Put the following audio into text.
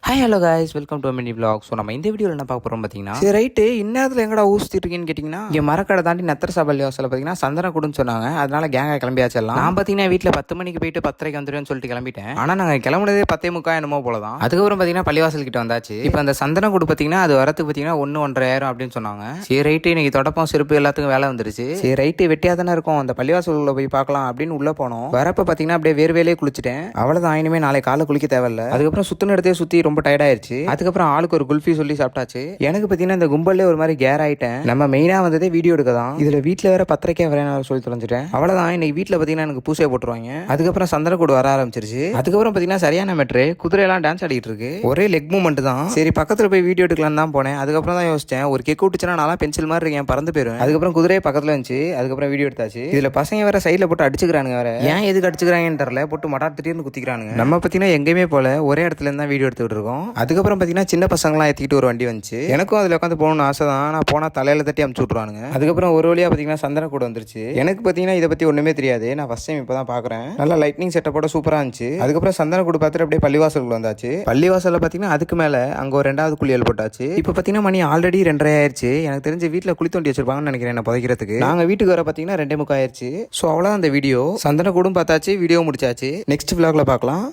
Hi hello guys welcome to mini vlog. So நம்ம இந்த வீடியோவில் என்ன பார்க்க போகிறோம் பார்த்தீங்கன்னா, சரி ரைட்டு இந்நேரத்தில் எங்கடா ஊசிட்டு இருக்கீங்கன்னு கேட்டிங்கன்னா, இங்கே மரக்கடை தாண்டி நத்தரசா பள்ளிவாசலில் பார்த்தீங்கன்னா சந்தன கூடுன்னு சொன்னாங்க. அதனால கேங்காக கிளம்பியாச்சலாம். நான் பார்த்தீங்கன்னா வீட்டில் 10 மணிக்கு போயிட்டு 10:30 வந்துடுவேன்னு சொல்லிட்டு கிளம்பிட்டேன். ஆனால் நாங்கள் கிளம்புனதே 10:45 என்னமோ போல தான். அதுக்கப்புறம் பார்த்தீங்கன்னா பள்ளிவாசல் கிட்ட வந்தாச்சு. இப்போ அந்த சந்தன கூடு பார்த்தீங்கன்னா அது வரத்துக்கு பார்த்தீங்கன்னா 1-1.5 அப்படின்னு சொன்னாங்க. சரி ரைட்டு இன்னைக்கு தொடப்பம் செருப்பு எல்லாத்துக்கும் வேலை வந்துருச்சு. சரி ரைட்டு வெட்டியாக தானே இருக்கும், அந்த பள்ளிவாசலுக்குள்ள போய் பார்க்கலாம் அப்படின்னு உள்ள போனோம். வரப்போ பார்த்தீங்கன்னா அப்படியே வேர்வேலையே குளிச்சிட்டேன். அவ்வளோதான், இனிமே நாளை காலை குளிக்க தேவையில்ல. அதுக்கப்புறம் சுத்தின இடத்தையே சுற்றி ரொம்ப டயர்ட் ஆயிடுச்சு. அதுக்கப்புறம் ஆளுக்கு ஒரு குல்ஃபி சொல்லி சாப்பிட்டாச்சு. எனக்கு பார்த்தீங்கன்னா இந்த கும்பல்லே ஒரு மாதிரி கேர் ஆயிட்டேன். நம்ம மெயினாக வந்ததே வீடியோ எடுக்க தான். இதில் வீட்டில் வேற 10:30 வரேன் சொல்லி தொலைஞ்சிட்டேன். அவ்வளோதான், இன்னைக்கு வீட்டில் பார்த்தீங்கன்னா எனக்கு பூசையை போட்டுருவாங்க. அதுக்கப்புறம் சந்தனக்கூடு வர ஆரம்பிச்சிருச்சு. அதுக்கப்புறம் பார்த்தீங்கன்னா சரியான மெட்ரு, குதிரையெல்லாம் டான்ஸ் ஆடிட்டு இருக்கு. ஒரே லெக் மூமெண்ட் தான். சரி பக்கத்தில் போய் வீடியோ எடுக்கலான்னு தான் போனேன். அதுக்கப்புறம் தான் யோசிச்சேன், ஒரு கேக் விட்டுச்சுன்னா நான் பென்சில் மாதிரி இருக்கேன், பறந்து போயிடும். அதுக்கப்புறம் குதிரையை பக்கத்தில் இருந்துச்சு. அதுக்கப்புறம் வீடியோ எடுத்தாச்சு. இதில் பசங்க வேற சைடில் போட்டு அடிச்சுக்கிறானுங்க. வேற ஏன் எதுக்கு அடிச்சுக்கிறாங்கன்னு தெரியல, போட்டு மட்டார் திடீர்னு குத்திக்கிறானுங்க. நம்ம பார்த்தீங்கன்னா எங்கேயுமே போல ஒரே இடத்துல இருந்தா வீடியோ எடுத்துக்கிட்டு இருக்கோம். அதுக்கப்புறம் பார்த்தீங்கன்னா சின்ன பசங்களாம் ஏற்றிக்கிட்டு ஒரு வண்டி வந்துச்சு. எனக்கும் அதில் உட்காந்து போகணும்னு ஆசை தான். நான் போனால் தலையில தட்டி அமுச்சு விட்ருவானுங்க. அதுக்கப்புறம் ஒரு வழியாக பார்த்தீங்கன்னா சந்தன கூட வந்துருச்சு. எனக்கு பார்த்தீங்கன்னா இதை பற்றி ஒன்றுமே தெரியாது. நான் ஃபர்ஸ்ட் டைம் இப்போ தான் பார்க்குறேன். நல்லா லைட்னிங் செட்டப்போட சூப்பராக இருந்துச்சு. அதுக்கப்புறம் சந்தன கூட பார்த்துட்டு அப்படியே பள்ளிவாசலுக்கு வந்தாச்சு. பள்ளிவாசலில் பார்த்தீங்கன்னா அதுக்கு மேலே அங்கே ஒரு 2வது குளியல் போட்டாச்சு. இப்போ பார்த்தீங்கன்னா மணி ஆல்ரெடி 2:30 ஆயிடுச்சு. எனக்கு தெரிஞ்ச வீட்டில் குளி தோண்டி வச்சிருப்பாங்கன்னு நினைக்கிறேன் என்ன புதைக்கிறதுக்கு. நாங்கள் வீட்டுக்கு வர பார்த்தீங்கன்னா 2:45 ஆயிடுச்சு. ஸோ அவ்வளோதான் அந்த வீடியோ. சந்தன கூடும் பார்த்தாச்சு, வீடியோ முடிச்சாச்சு. நெக்ஸ்ட் vlogல பார்க்கலாம்.